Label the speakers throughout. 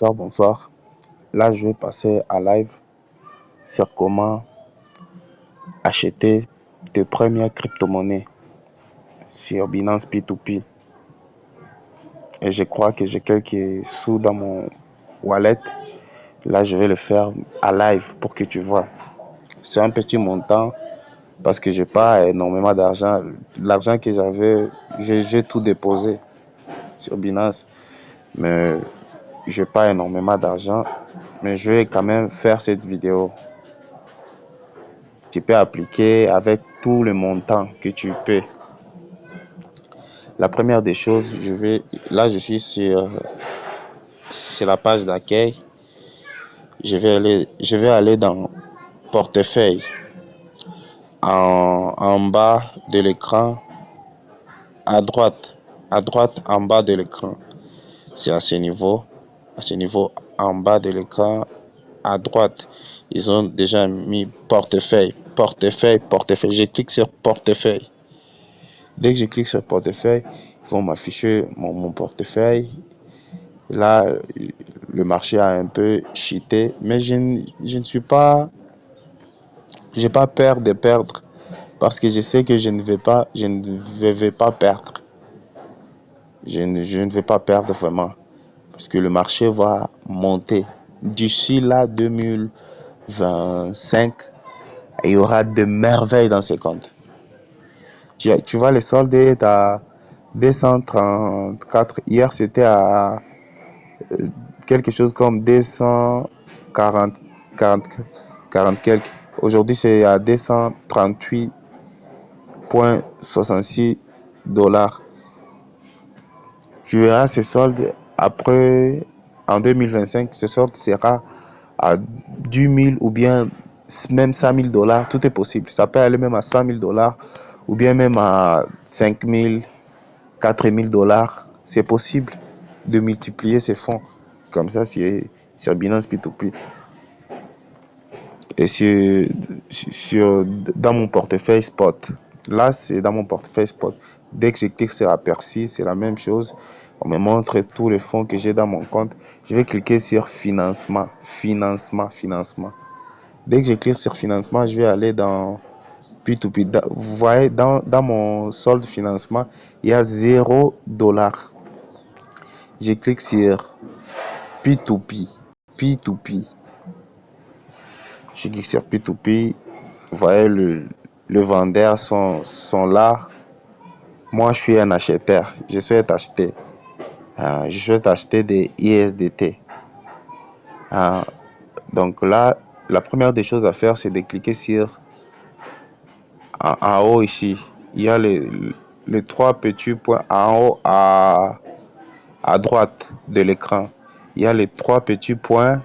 Speaker 1: Bonsoir, bonsoir. Là, je vais passer à live sur comment acheter tes premières crypto-monnaies sur Binance P2P. Et je crois que j'ai quelques sous dans mon wallet. Là, je vais le faire à live pour que tu vois. C'est un petit montant parce que j'ai pas énormément d'argent. L'argent que j'avais, j'ai tout déposé sur Binance. Mais j'ai pas énormément d'argent. Mais je vais quand même faire cette vidéo. Tu peux appliquer avec tout le montant que tu peux. La première des choses, je suis sur la page d'accueil. Je vais aller dans portefeuille. En bas de l'écran, à droite en bas de l'écran. C'est à ce niveau, en bas de l'écran, à droite. Ils ont déjà mis portefeuille. Je clique sur portefeuille. Dès que je clique sur portefeuille, ils vont m'afficher mon portefeuille. Là, le marché a un peu chuté, mais je ne suis pas, j'ai pas peur de perdre parce que je sais que je ne vais pas perdre. Je ne vais pas perdre vraiment parce que le marché va monter. D'ici là, 2025, il y aura de merveilles dans ces comptes. Tu vois, le solde est à 234. Hier, c'était à quelque chose comme 240, 40 quelques. Aujourd'hui, c'est à 238,66 $. Tu verras ce solde après, en 2025, ce solde sera à 10 000 ou bien même 100 000 $. Tout est possible. Ça peut aller même à 100 000 $ ou bien même à 5 000, 4 000 $. C'est possible de multiplier ces fonds comme ça sur Binance P2P. Et dans mon portefeuille spot. Là, c'est dans mon portefeuille spot. Dès que je clique sur aperçu, c'est la même chose. On me montre tous les fonds que j'ai dans mon compte. Je vais cliquer sur financement. Dès que je clique sur financement, je vais aller dans P2P. Vous voyez, dans mon solde financement, il y a 0 $. Je clique sur P2P. Je clique sur P2P. Vous voyez, le vendeur sont là. Moi, je suis un acheteur. Je souhaite acheter. Je souhaite acheter des ISDT. Donc là, la première des choses à faire, c'est de cliquer sur en haut ici. Il y a les trois petits points en haut à droite de l'écran. Il y a les trois petits points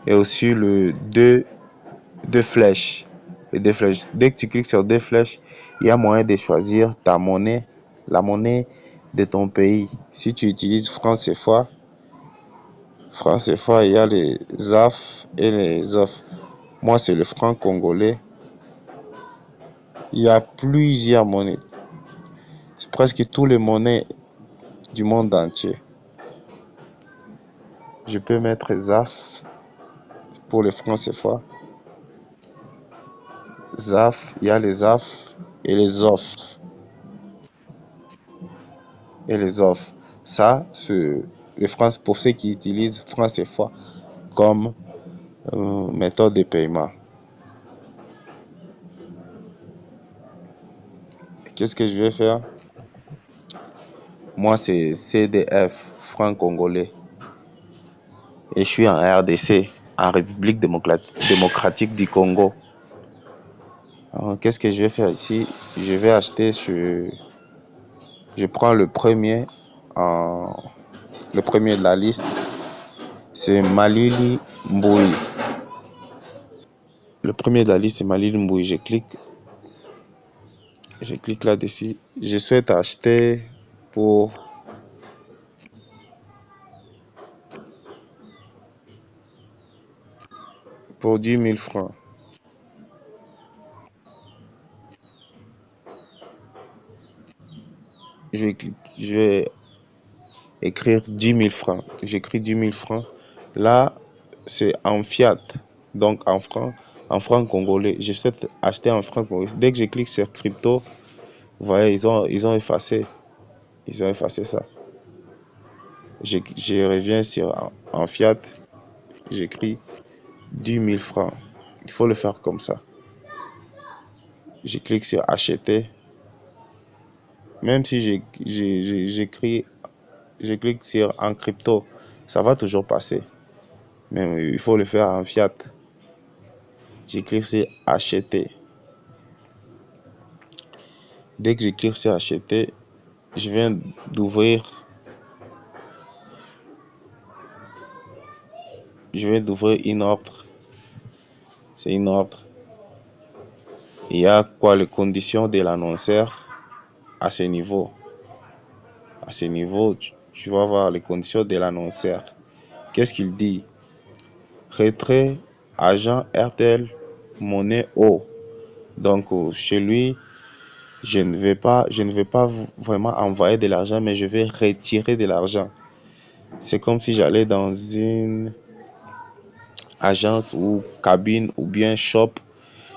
Speaker 1: et aussi deux flèches. Dès que tu cliques sur deux flèches, il y a moyen de choisir ta monnaie, la monnaie de ton pays. Si tu utilises franc CFA, il y a les ZAF et les OF. Moi, c'est le franc congolais. Il y a plusieurs monnaies. C'est presque toutes les monnaies du monde entier. Je peux mettre ZAF pour le franc CFA. ZAF, il y a les ZAF et les OF. Ça, c'est les francs pour ceux qui utilisent franc CFA comme méthode de paiement. Qu'est-ce que je vais faire? Moi, c'est CDF, franc congolais. Et je suis en RDC, en République démocratique du Congo. Alors, qu'est-ce que je vais faire ici? Je vais acheter je prends le premier de la liste. C'est Malili Mbouyi. Le premier de la liste, c'est Malili Mbouyi. Je clique là-dessus. Je souhaite acheter pour 10 000 francs. Je vais écrire 10 000 francs. J'écris 10 000 francs. Là, c'est en fiat, donc en francs congolais. Je souhaite acheter en francs congolais. Dès que je clique sur crypto, vous voyez, ils ont effacé. Ils ont effacé ça. Je reviens sur en fiat, j'écris 10 000 francs. Il faut le faire comme ça. Je clique sur acheter. Même si j'écris, je clique sur en crypto, ça va toujours passer. Mais il faut le faire en fiat. Je clique sur acheter. Dès que je clique sur acheter, je viens d'ouvrir une ordre. C'est une ordre. Il y a quoi les conditions de l'annonceur à ce niveau. À ce niveau, tu vas voir les conditions de l'annonceur. Qu'est-ce qu'il dit? Retrait agent RTL monnaie O. Donc chez lui, je ne vais pas vraiment envoyer de l'argent, mais je vais retirer de l'argent. C'est comme si j'allais dans une agence ou cabine ou bien shop.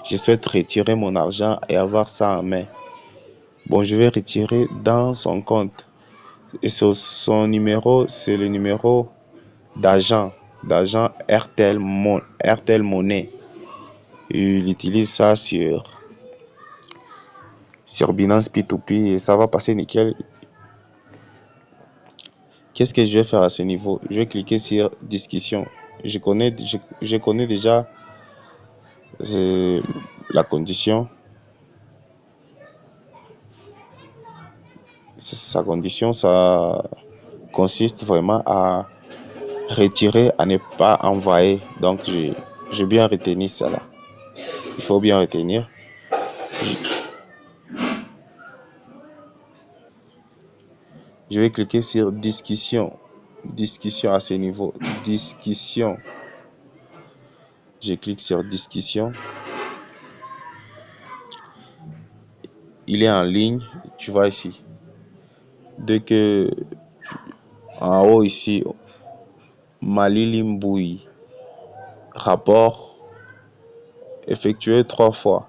Speaker 1: Je souhaite retirer mon argent et avoir ça en main. Bon, je vais retirer dans son compte. Et son numéro, c'est le numéro d'agent RTL Monnaie. Il utilise ça sur Binance P2P et ça va passer nickel. Qu'est-ce que je vais faire à ce niveau? Je vais cliquer sur discussion. Je connais déjà la condition. Sa condition, ça consiste vraiment à retirer, à ne pas envoyer. Donc, je bien retenir ça là. Il faut bien retenir. Je vais cliquer sur discussion. Discussion à ce niveau. Discussion. Je clique sur discussion. Il est en ligne. Tu vois ici. Dès que en haut ici, Malili Mboui, rapport effectué 3 fois.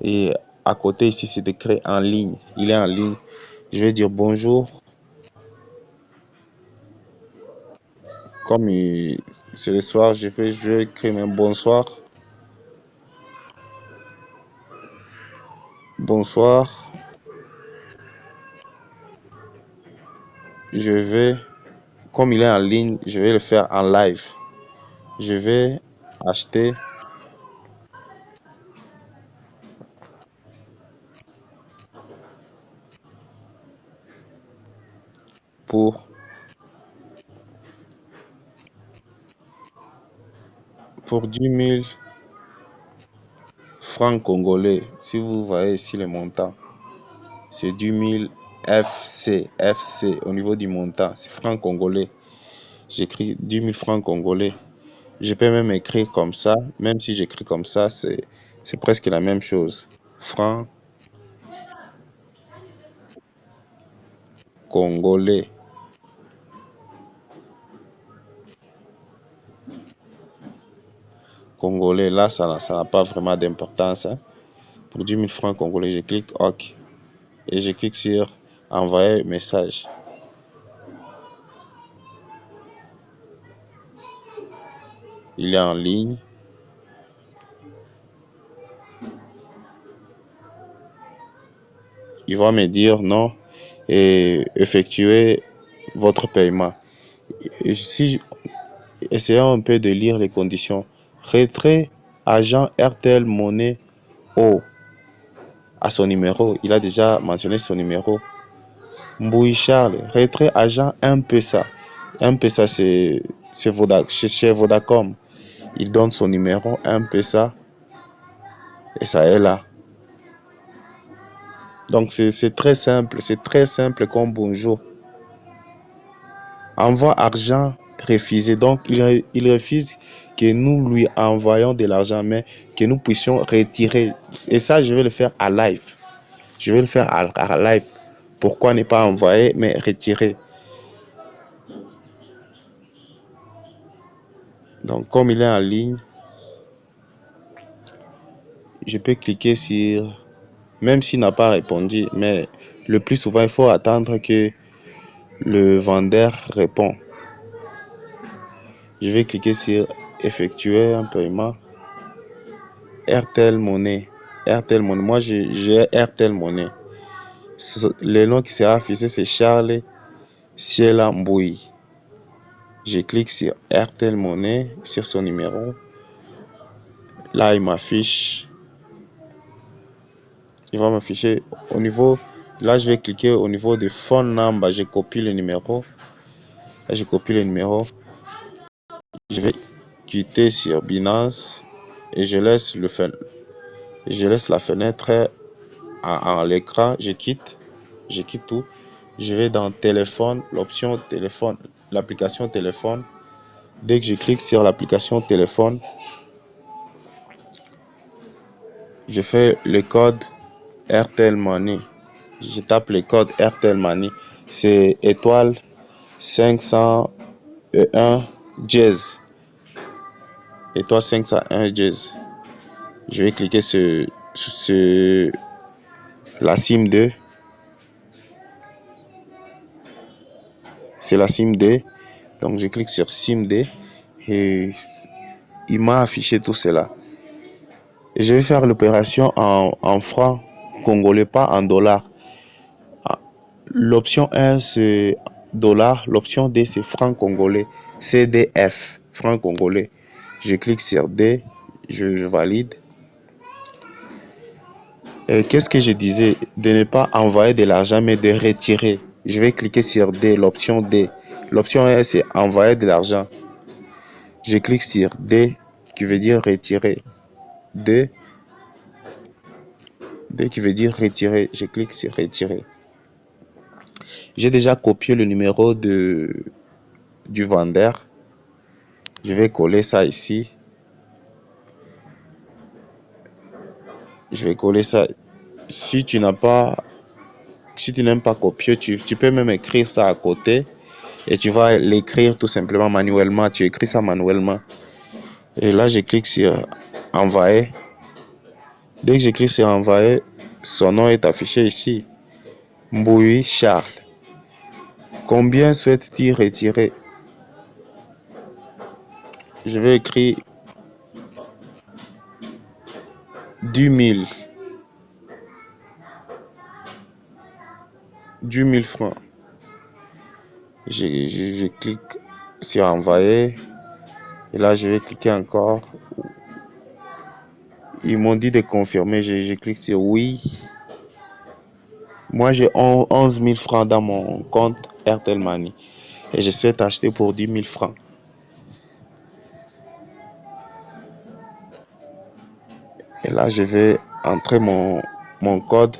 Speaker 1: Et à côté ici, c'est écrit en ligne. Il est en ligne. Je vais dire bonjour. Comme c'est le soir, je vais écrire un bonsoir. Bonsoir. Je vais, comme il est en ligne, je vais le faire en live. Je vais acheter pour 10 000 francs congolais. Si vous voyez ici le montant, c'est 10 000 FC au niveau du montant, c'est francs congolais. J'écris 10 000 francs congolais. Je peux même écrire comme ça, même si j'écris comme ça, c'est presque la même chose. Francs congolais. Congolais, là, ça n'a pas vraiment d'importance. Hein. Pour 10 000 francs congolais, je clique OK. Et je clique sur envoyer message. Il est en ligne. Il va me dire non et effectuer votre paiement. Et si essayons un peu de lire les conditions. Retrait agent RTL monnaie O à son numéro. Il a déjà mentionné son numéro. Mbouy Charles, retrait agent M-Pesa. M-Pesa, c'est chez Vodacom. Il donne son numéro M-Pesa et ça est là. Donc c'est très simple comme bonjour. Envoi argent refusé. Donc il refuse que nous lui envoyons de l'argent, mais que nous puissions retirer. Et ça, je vais le faire à live. Je vais le faire à live. Pourquoi ne pas envoyer, mais retirer? Donc, comme il est en ligne, je peux cliquer sur, même s'il n'a pas répondu, mais le plus souvent, il faut attendre que le vendeur répond. Je vais cliquer sur effectuer un paiement. Airtel Money. Airtel Money. Moi, j'ai Airtel Money. Le nom qui sera affiché, c'est Charles Ciela Mbouy. Je clique sur Airtel Money, sur son numéro. Là, il m'affiche. Il va m'afficher au niveau. Là, je vais cliquer au niveau de phone number. Je copie le numéro. Là, je copie le numéro. Je vais quitter sur Binance et je laisse la fenêtre à l'écran. Je quitte tout. Je vais dans téléphone, l'option téléphone, l'application téléphone. Dès que je clique sur l'application téléphone, je fais le code Airtel Money. Je tape le code Airtel Money. C'est étoile 501 dièse. Étoile 501 dièse. Je vais cliquer sur la SIM 2. C'est la SIM 2. Donc je clique sur SIM 2 et il m'a affiché tout cela. Et je vais faire l'opération en francs congolais, pas en dollars. L'option 1 c'est dollars, l'option D c'est francs congolais, CDF, francs congolais. Je clique sur D, je valide. Qu'est-ce que je disais? De ne pas envoyer de l'argent mais de retirer. Je vais cliquer sur D, l'option D. L'option 1 c'est envoyer de l'argent. Je clique sur D qui veut dire retirer. D qui veut dire retirer. Je clique sur retirer. J'ai déjà copié le numéro du vendeur. Je vais coller ça ici. Je vais coller ça. Si tu n'aimes pas copier, tu peux même écrire ça à côté et tu vas l'écrire tout simplement manuellement. Tu écris ça manuellement. Et là, je clique sur envoyer. Dès que je clique sur envoyer, son nom est affiché ici. Mbouy Charles. Combien souhaite-t-il retirer? Je vais écrire 10 000 francs. Je clique sur envoyer. Et là, je vais cliquer encore. Ils m'ont dit de confirmer. Je clique sur oui. Moi, j'ai 11 000 francs dans mon compte Airtel Money. Et je souhaite acheter pour 10 000 francs. Et là, je vais entrer mon code.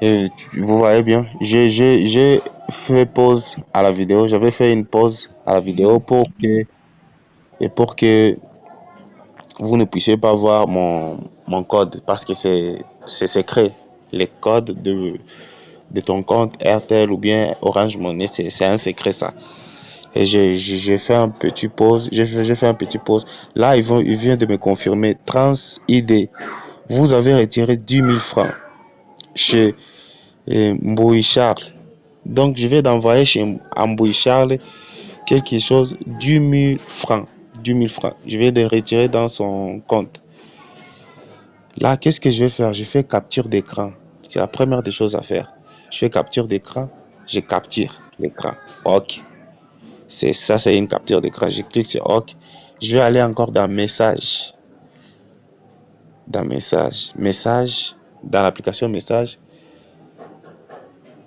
Speaker 1: Et vous voyez bien, j'ai fait pause à la vidéo. J'avais fait une pause à la vidéo pour que vous ne puissiez pas voir mon code parce que c'est secret. Les codes de ton compte Airtel ou bien Orange Money, c'est un secret ça. Et j'ai fait un petit pause. J'ai fait un petit pause. Là, il vient de me confirmer. Trans ID. Vous avez retiré 10 000 francs chez Mbouy Charles. Donc, je vais d'envoyer chez Mbouy Charles quelque chose, 10 000 francs. 10 000 francs. Je vais les retirer dans son compte. Là, qu'est-ce que je vais faire? Je fais capture d'écran. C'est la première des choses à faire. Je fais capture d'écran. Je capture l'écran. OK. C'est une capture d'écran. Je clique sur OK. Je vais aller encore dans message. Dans message. Dans l'application message.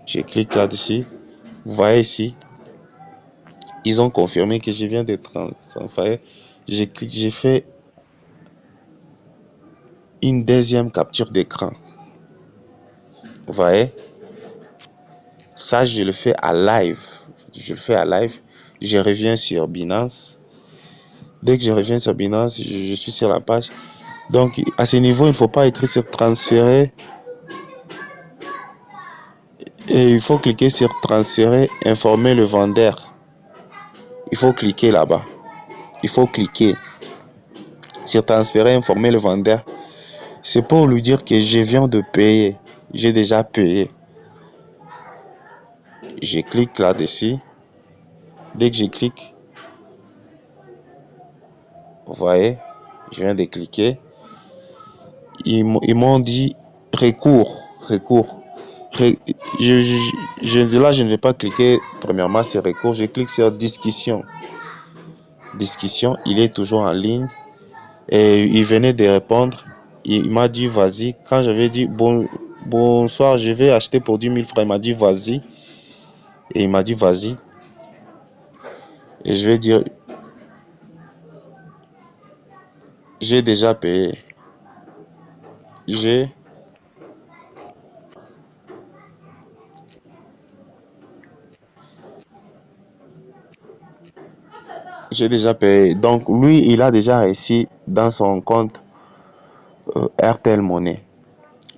Speaker 1: Je clique là-dessus. Vous voyez ici. Ils ont confirmé que je viens de transférer. J'ai fait une deuxième capture d'écran. Vous voyez? Ça, je le fais à live. Je reviens sur Binance. Dès que je reviens sur Binance, je suis sur la page. Donc, à ce niveau, il ne faut pas écrire sur transférer. Et il faut cliquer sur transférer, informer le vendeur. il faut cliquer là-bas. Il faut cliquer sur transférer, informer le vendeur. C'est pour lui dire que je viens de payer. J'ai déjà payé. Je clique là-dessus. Dès que je clique, vous voyez, je viens de cliquer. Ils m'ont dit recours. Là, je ne vais pas cliquer premièrement sur recours. Je clique sur discussion. Discussion, il est toujours en ligne. Et il venait de répondre. Il m'a dit vas-y. Quand j'avais dit bonsoir, je vais acheter pour 10 000 francs, il m'a dit vas-y. Et il m'a dit vas-y. Et je vais dire j'ai déjà payé. J'ai déjà payé. Donc lui, il a déjà réussi dans son compte RTL Money.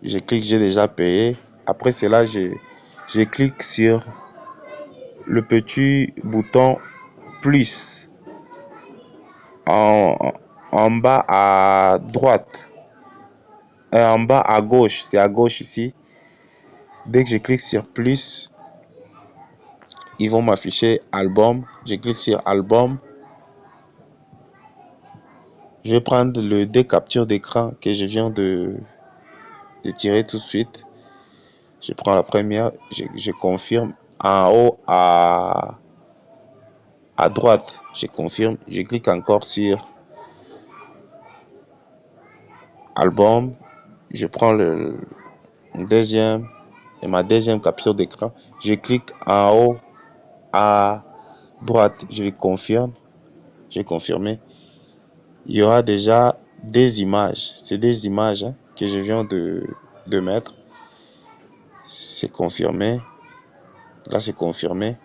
Speaker 1: Je clique j'ai déjà payé. Après cela, je clique sur le petit bouton plus en, en bas à droite. En bas à gauche, c'est à gauche ici. Dès que je clique sur plus, ils vont m'afficher album. Je clique sur album. Je vais prendre le deux captures d'écran que je viens de tirer tout de suite. Je prends la première, je confirme. En haut à droite, je confirme. Je clique encore sur album. Je prends le deuxième et ma deuxième capture d'écran. Je clique en haut à droite. Je confirme. J'ai confirmé. Il y aura déjà des images. C'est des images que je viens de mettre. C'est confirmé. Là, c'est confirmé.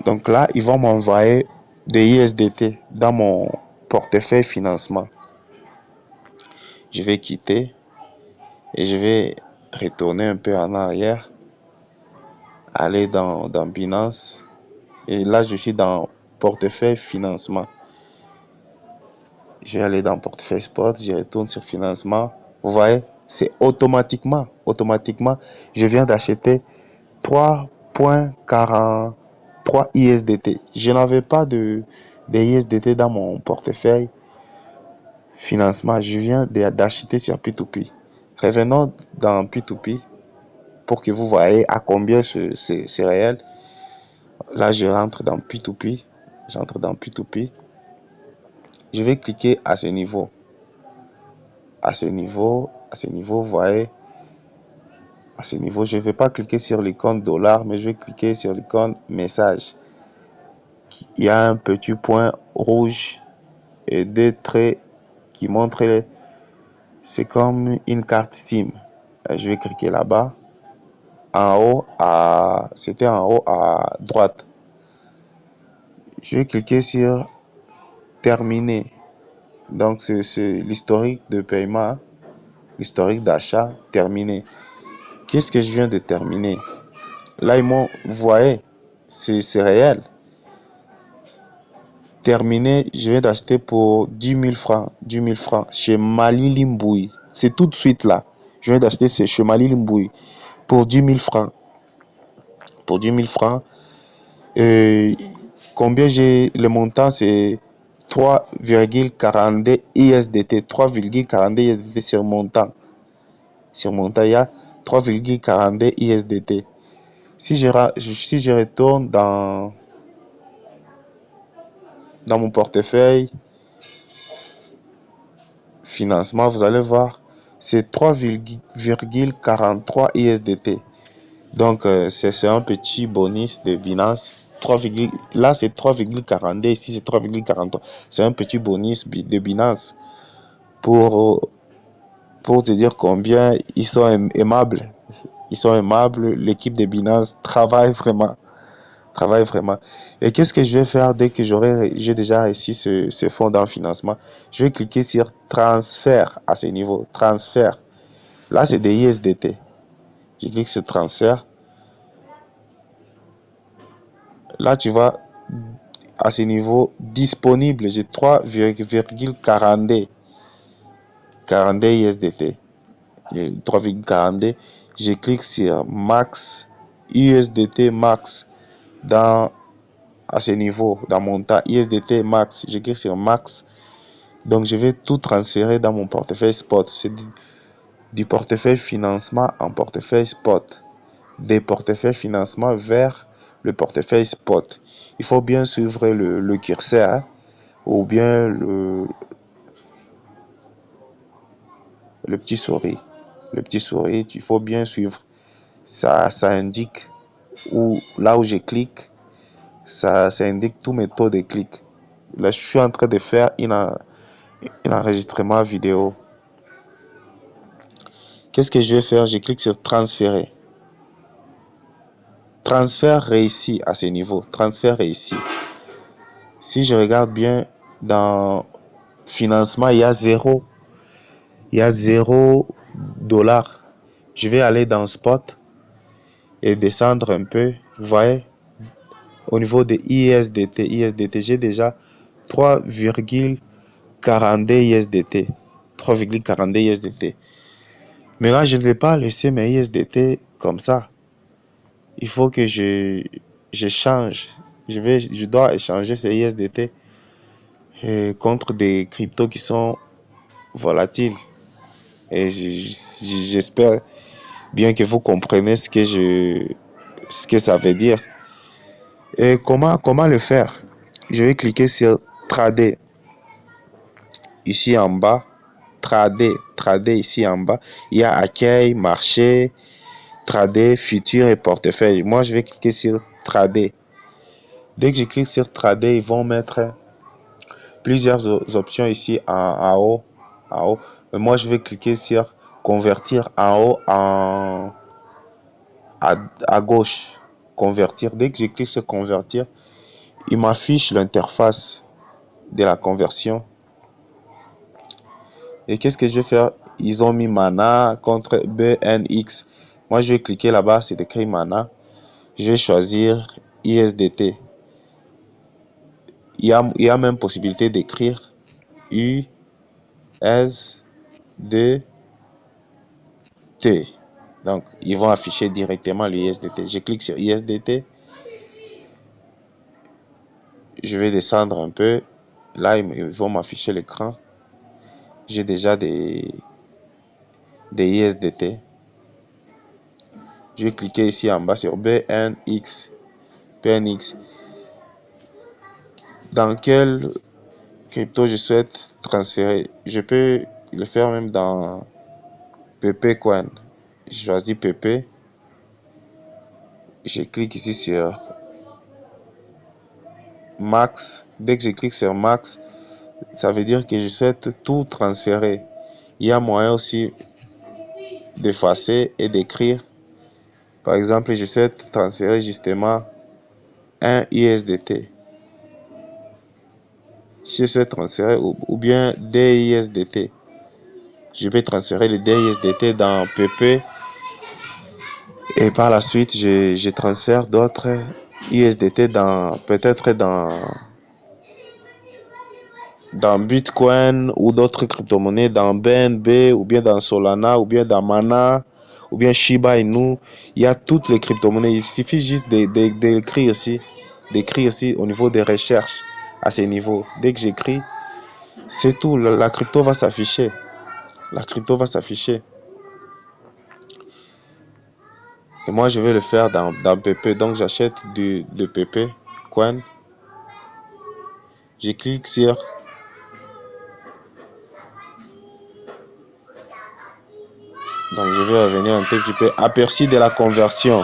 Speaker 1: Donc là, ils vont m'envoyer des USDT dans mon portefeuille financement. Je vais quitter et je vais retourner un peu en arrière, aller dans Binance. Et là, je suis dans portefeuille financement. Je vais aller dans portefeuille sport, je retourne sur financement. Vous voyez, c'est automatiquement, je viens d'acheter 3,43 ISDT. Je n'avais pas de ISDT dans mon portefeuille financement. Je viens d'acheter sur P2P. Revenons dans P2P pour que vous voyez à combien c'est réel. Là, je rentre dans P2P. J'entre dans P2P. Je vais cliquer à ce niveau. À ce niveau, vous voyez, à ce niveau, je ne vais pas cliquer sur l'icône dollar, mais je vais cliquer sur l'icône message. Il y a un petit point rouge et deux traits qui montrent, c'est comme une carte SIM. Je vais cliquer là-bas. C'était en haut à droite. Je vais cliquer sur terminer. Donc, c'est l'historique de paiement, l'historique d'achat terminé. Qu'est-ce que je viens de terminer? Là, vous voyez, c'est réel. Terminé, je viens d'acheter pour 10 000 francs. 10 000 francs chez Mali Limbouy. C'est tout de suite là. Je viens d'acheter chez Mali Limbouy pour 10 000 francs. Pour 10 000 francs. Combien j'ai le montant, c'est 3,42 ISDT. 3,42 ISDT sur montant. Sur montant, il y a 3,42 ISDT. Si je retourne dans mon portefeuille financement, vous allez voir, c'est 3,43 ISDT. Donc, c'est un petit bonus de Binance. Là, c'est 3,42. Ici, c'est 3,43. C'est un petit bonus de Binance pour te dire combien ils sont aimables. Ils sont aimables. L'équipe de Binance travaille vraiment. Et qu'est-ce que je vais faire dès que j'ai déjà réussi ce fonds dans le financement? Je vais cliquer sur transfert à ce niveau. Transfert. Là, c'est des ISDT. Je clique sur transfert. Là, tu vas à ce niveau disponible. J'ai 3,42 USDT. 3,42. Je clique sur Max, USDT Max, à ce niveau, dans mon tas USDT Max. Je clique sur Max. Donc, je vais tout transférer dans mon portefeuille spot. C'est du portefeuille financement en portefeuille spot. Des portefeuilles financement vers le portefeuille spot. Il faut bien suivre le curseur, hein, ou bien le petit souris. Le petit souris, il faut bien suivre. Ça indique là où je clique, ça indique tous mes taux de clic. Là, je suis en train de faire un enregistrement vidéo. Qu'est-ce que je vais faire? Je clique sur transférer. Transfert réussi à ce niveau. Transfert réussi. Si je regarde bien, dans financement, il y a 0 $. Je vais aller dans spot et descendre un peu. Vous voyez, au niveau de ISDT, j'ai déjà 3,42 ISDT. 3,42 ISDT. Mais là, je ne vais pas laisser mes ISDT comme ça. Il faut que je change. Je dois échanger ces ISDT contre des cryptos qui sont volatiles. Et j'espère bien que vous comprenez ce que ça veut dire. Et comment le faire? Je vais cliquer sur Trader. Ici en bas, Trader ici en bas. Il y a accueil, marché, Trader, futur et portefeuille. Moi, je vais cliquer sur Trader. Dès que je clique sur Trader, ils vont mettre plusieurs options ici en haut. Mais moi, je vais cliquer sur convertir en haut à gauche. Convertir. Dès que je clique sur convertir, il m'affiche l'interface de la conversion. Et qu'est-ce que je vais faire? Ils ont mis Mana contre BNX. Moi, je vais cliquer là-bas, c'est écrit Mana. Je vais choisir ISDT. Il y a même possibilité d'écrire USDT. Donc, ils vont afficher directement l'USDT. Je clique sur USDT. Je vais descendre un peu. Là, ils vont m'afficher l'écran. J'ai déjà des USDT. Je vais cliquer ici en bas sur BNX. Dans quel crypto je souhaite transférer? Je peux le faire même dans PP Coin. Je choisis PP. Je clique ici sur Max. Dès que je clique sur Max, ça veut dire que je souhaite tout transférer. Il y a moyen aussi d'effacer et d'écrire. Par exemple, je souhaite transférer justement un USDT. Je souhaite transférer ou bien des USDT. Je vais transférer les DUSDT dans PP et par la suite, je transfère d'autres USDT peut-être dans Bitcoin ou d'autres crypto-monnaies, dans BNB ou bien dans Solana ou bien dans Mana ou bien Shiba Inu. Il y a toutes les crypto-monnaies. Il suffit juste d'écrire ici au niveau des recherches à ces niveaux. Dès que j'écris, c'est tout. La crypto va s'afficher. Et moi, je vais le faire dans PP. Donc, j'achète de PP Coin. Je clique sur donc je vais revenir un tout petit peu. Aperçu de la conversion.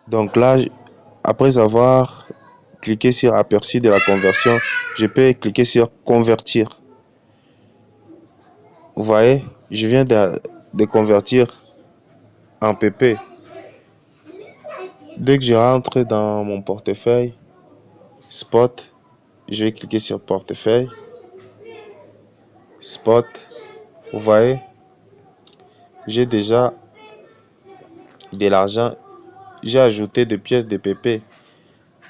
Speaker 1: Donc là, après avoir cliqué sur aperçu de la conversion, je peux cliquer sur convertir. Vous voyez, je viens de convertir en PP. Dès que je rentre dans mon portefeuille spot, je vais cliquer sur portefeuille spot. Vous voyez, j'ai déjà de l'argent. j'ai ajouté des pièces de PP.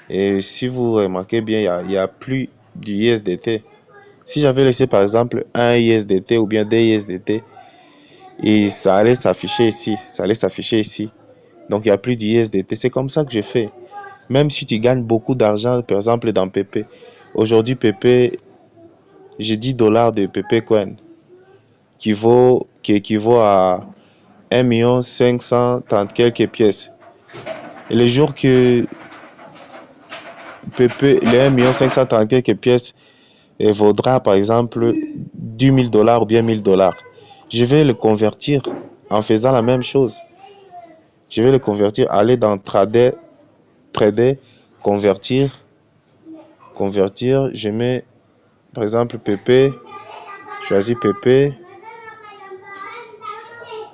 Speaker 1: Et si vous remarquez bien, il y a plus du ISDT. Si j'avais laissé par exemple un ISDT ou bien des ISDT, et ça allait s'afficher ici, ça allait s'afficher ici. Donc il n'y a plus d'ISDT. C'est comme ça que je fais. Même si tu gagnes beaucoup d'argent, par exemple dans PP. Aujourd'hui, PP, j'ai 10 dollars de PP Coin qui équivaut à 1 530 quelques pièces. Et le jour que PP, les 1 530 quelques pièces vaudra par exemple 10 000 dollars ou bien 1000 dollars, je vais le convertir en faisant la même chose. Je vais le convertir, aller dans trader, convertir, je mets par exemple PP, choisis PP.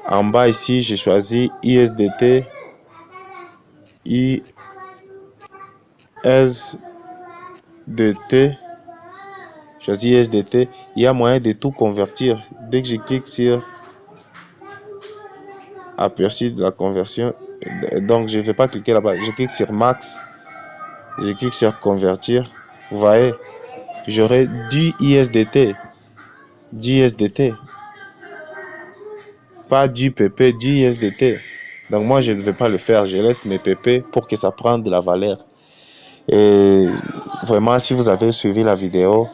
Speaker 1: En bas ici, j'ai choisi ISDT, ISDT, choisis ISDT. Il y a moyen de tout convertir. Dès que je clique sur aperçu de la conversion, donc je ne vais pas cliquer là-bas, je clique sur max, je clique sur convertir. Vous voyez, j'aurai du ISDT, pas du PP, du ISDT. Donc moi, je ne vais pas le faire, je laisse mes PP pour que ça prenne de la valeur. Et vraiment, si vous avez suivi la vidéo,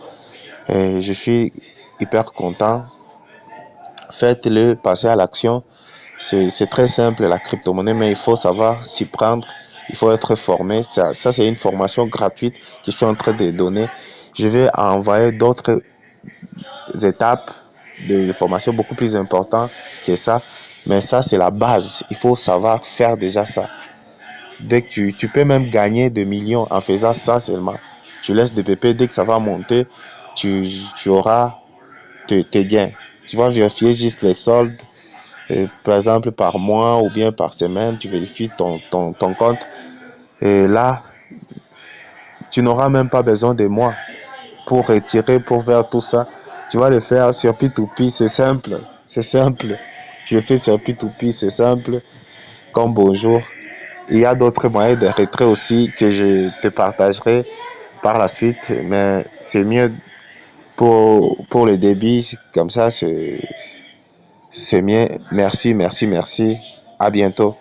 Speaker 1: je suis hyper content. Faites-le, passez à l'action. C'est très simple la crypto-monnaie, mais il faut savoir s'y prendre. Il faut être formé. Ça c'est une formation gratuite que je suis en train de donner. Je vais envoyer d'autres étapes de formation beaucoup plus importantes que ça. Mais ça, c'est la base. Il faut savoir faire déjà ça. Dès que tu peux même gagner des millions en faisant ça seulement. Tu laisses des PP, dès que ça va monter, tu auras tes gains. Tu vas vérifier juste les soldes, par exemple par mois ou bien par semaine, tu vérifies ton compte. Et là, tu n'auras même pas besoin de moi pour retirer, pour faire tout ça. Tu vas le faire sur P2P, c'est simple. C'est simple. Je le fais sur P2P, c'est simple. Comme bonjour. Il y a d'autres moyens de retrait aussi que je te partagerai par la suite, mais c'est mieux pour le débit, comme ça, c'est mieux. Merci, merci, merci. À bientôt.